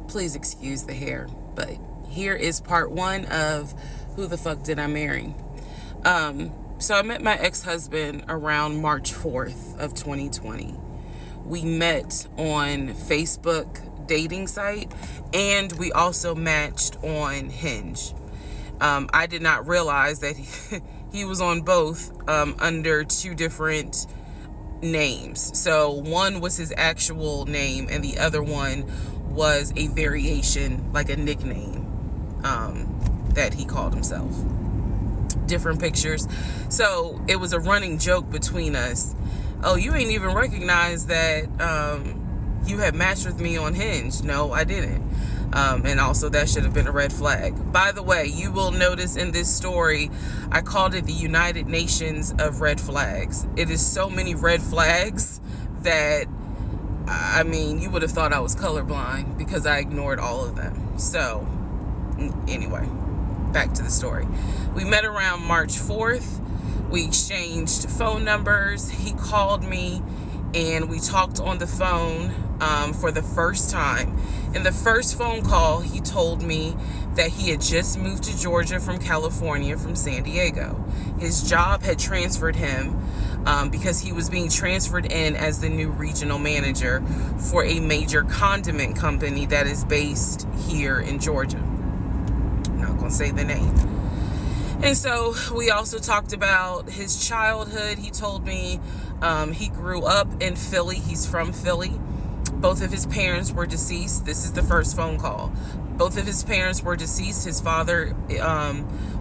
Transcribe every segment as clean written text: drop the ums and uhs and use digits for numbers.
Please excuse the hair, but here is part one of Who the Fuck Did I Marry? So I met my ex-husband around March 4th of 2020. We met on Facebook dating site, and we also matched on Hinge. I did not realize that he was on both under two different names. So one was his actual name, and the other one was a variation, like a nickname that he called himself. Different pictures. So it was a running joke between us. Oh, you ain't even recognize that you had matched with me on Hinge. No, I didn't. And also that should have been a red flag. By the way, you will notice in this story, I called it the United Nations of red flags. It is so many red flags that, I mean, you would have thought I was colorblind because I ignored all of them. So anyway, back to the story. We met around March 4th. We exchanged phone numbers. He called me and we talked on the phone for the first time. In the first phone call, he told me that he had just moved to Georgia from California, from San Diego. His job had transferred him because he was being transferred in as the new regional manager for a major condiment company that is based here in Georgia. I'm not going to say the name. And so we also talked about his childhood. He told me he grew up in Philly. He's from Philly. Both of his parents were deceased. This is the first phone call. Both of his parents were deceased. His father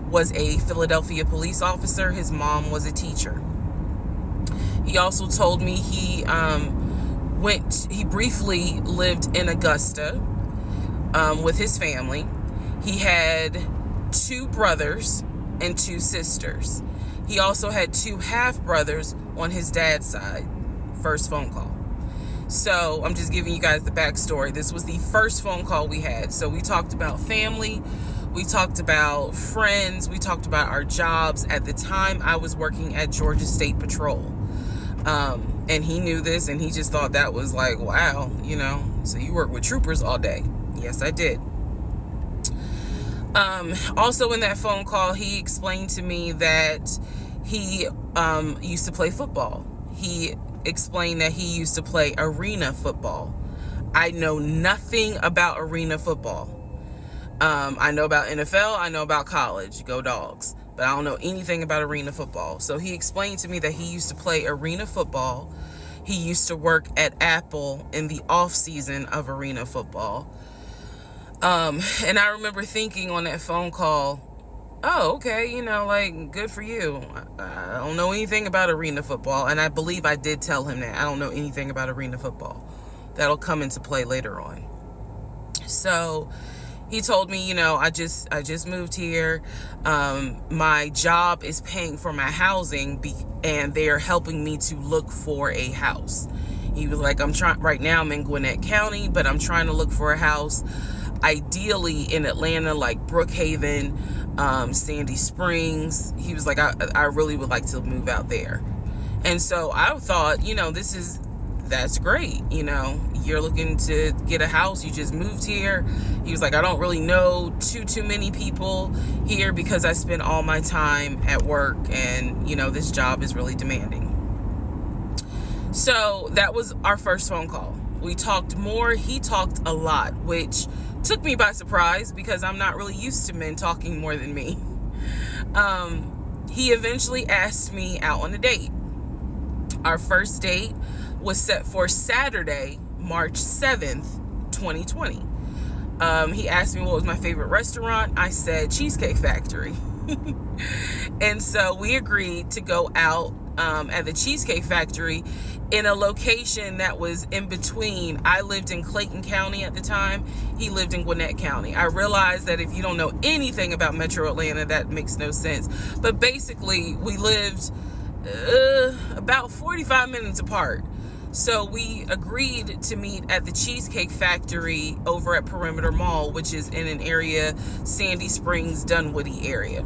was a Philadelphia police officer. His mom was a teacher. He also told me he briefly lived in Augusta with his family. He had 2 brothers and 2 sisters. He also had 2 half-brothers on his dad's side. First phone call. So I'm just giving you guys the backstory. This was the first phone call we had. So we talked about family. We talked about friends. We talked about our jobs. At the time, I was working at Georgia State Patrol. And he knew this, and he just thought that was like, wow, so you work with troopers all day. Yes, I did. Also in that phone call, he explained to me that he used to play football. He explained that he used to play arena football. I know nothing about arena football. I know about NFL. I know about college. Go Dogs. But I don't know anything about arena football. So he explained to me that he used to play arena football. He used to work at Apple in the off season of arena football. And I remember thinking on that phone call, oh, okay, good for you. I don't know anything about arena football. And I believe I did tell him that. I don't know anything about arena football. That'll come into play later on. So he told me, I just moved here. My job is paying for my housing and they're helping me to look for a house. He was like, right now I'm in Gwinnett County, but I'm trying to look for a house ideally in Atlanta, like Brookhaven, Sandy Springs. He was like, I really would like to move out there. And so I thought, that's great. You're looking to get a house. You just moved here. He was like, I don't really know too many people here because I spend all my time at work and, this job is really demanding. So that was our first phone call. We talked more. He talked a lot, which took me by surprise because I'm not really used to men talking more than me. He eventually asked me out on a date. Our first date was set for Saturday, March 7th, 2020. He asked me what was my favorite restaurant. I said Cheesecake Factory. And so we agreed to go out at the Cheesecake Factory in a location that was in between. I lived in Clayton County at the time. He lived in Gwinnett County. I realized that if you don't know anything about Metro Atlanta, that makes no sense. But basically, we lived about 45 minutes apart. So we agreed to meet at the Cheesecake Factory over at Perimeter Mall, which is in an area, Sandy Springs, Dunwoody area.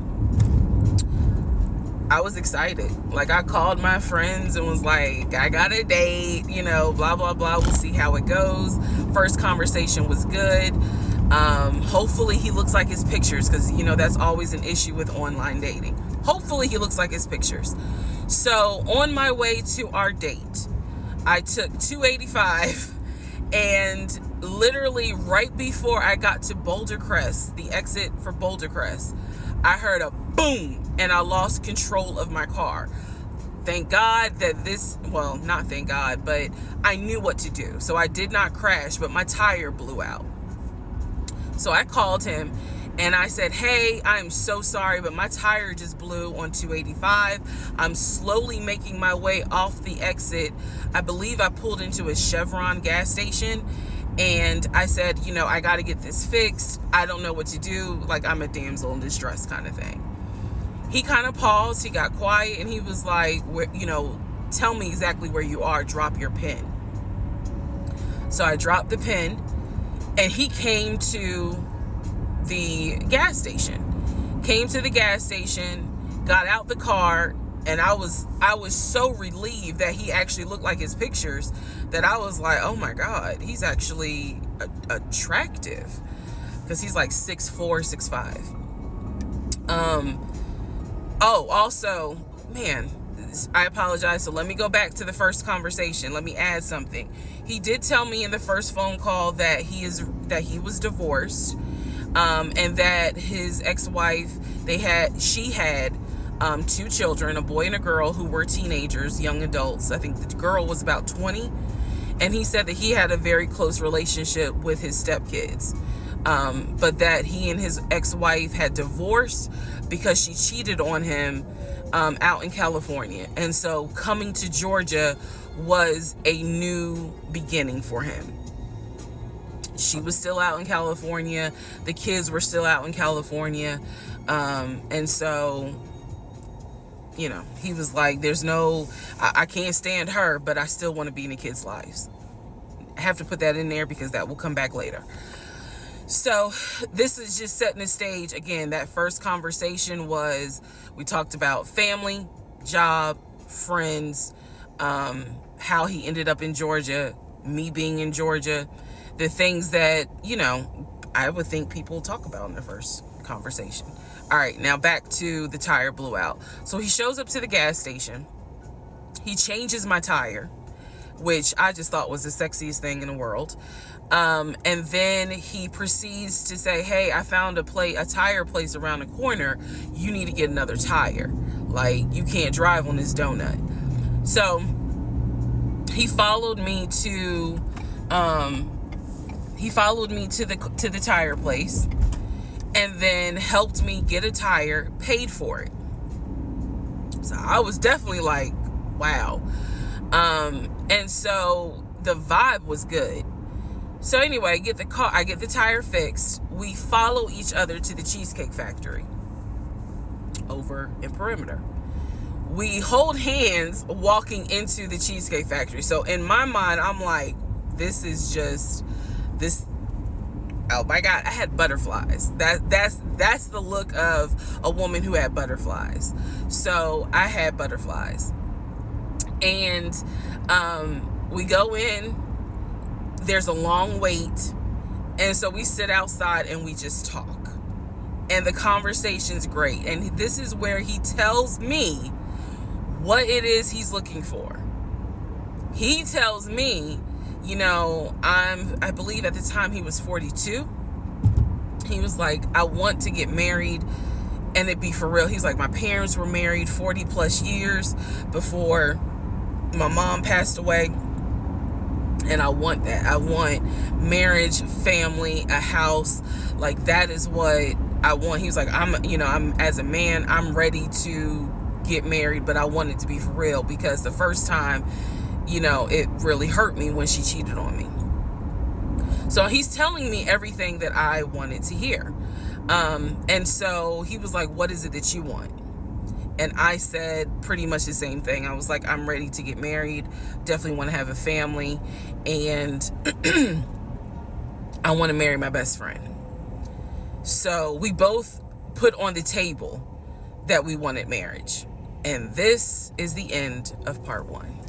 I was excited. Like, I called my friends and was like, I got a date, you know, blah, blah, blah. We'll see how it goes. First conversation was good. Hopefully he looks like his pictures, because, you know, that's always an issue with online dating. Hopefully he looks like his pictures. So on my way to our date, I took 285, and literally right before I got to Boulder Crest, the exit for Boulder Crest, I heard a boom, and I lost control of my car. Thank God that well, not thank God, but I knew what to do. So I did not crash, but my tire blew out. So I called him and I said, hey, I'm so sorry, but my tire just blew on 285. I'm slowly making my way off the exit. I believe I pulled into a Chevron gas station. And I said, you know, I got to get this fixed. I don't know what to do. Like, I'm a damsel in distress kind of thing. He kind of paused. He got quiet, and he was like, you know, tell me exactly where you are. Drop your pin. So I dropped the pin, and he came to the gas station. Came to the gas station, got out the car, and I was so relieved that he actually looked like his pictures, that I was like, oh my God, he's actually attractive, because he's like 6'4", 6'5". Oh, also, man, I apologize. So let me go back to the first conversation. Let me add something. He did tell me in the first phone call that he was divorced, and that his ex-wife, she had 2 children, a boy and a girl, who were teenagers, young adults. I think the girl was about 20. And he said that he had a very close relationship with his stepkids. But that he and his ex-wife had divorced because she cheated on him out in California. And so coming to Georgia was a new beginning for him. She was still out in California. The kids were still out in California. And so, you know, he was like, I can't stand her, but I still want to be in the kids' lives. I have to put that in there because that will come back later. So this is just setting the stage. Again, that first conversation we talked about family, job, friends, how he ended up in Georgia, me being in Georgia, the things that, you know, I would think people talk about in the first conversation. All right, now back to the tire blew out. So he shows up to the gas station. He changes my tire, which I just thought was the sexiest thing in the world. And then he proceeds to say, hey, I found a tire place around the corner. You need to get another tire. Like, you can't drive on this donut. So he followed me to the tire place, and then helped me get a tire, paid for it. So I was definitely like, wow. And so the vibe was good. So anyway, I get the tire fixed. We follow each other to the Cheesecake Factory over in Perimeter. We hold hands walking into the Cheesecake Factory. So in my mind, I'm like, this. Oh my God, I had butterflies. That's the look of a woman who had butterflies. So I had butterflies. And we go in. There's a long wait. And so we sit outside and we just talk. And the conversation's great. And this is where he tells me what it is he's looking for. He tells me, you know, I believe at the time he was 42. He was like, I want to get married and it be for real. He's like, my parents were married 40 plus years before my mom passed away. And I want that. I want marriage, family, a house. Like, that is what I want. He was like, I'm as a man, I'm ready to get married, but I want it to be for real, because the first time, you know, it really hurt me when she cheated on me. So he's telling me everything that I wanted to hear. And so he was like, what is it that you want? And I said pretty much the same thing. I was like, I'm ready to get married. Definitely want to have a family. And I want to marry my best friend. So we both put on the table that we wanted marriage. And this is the end of part one.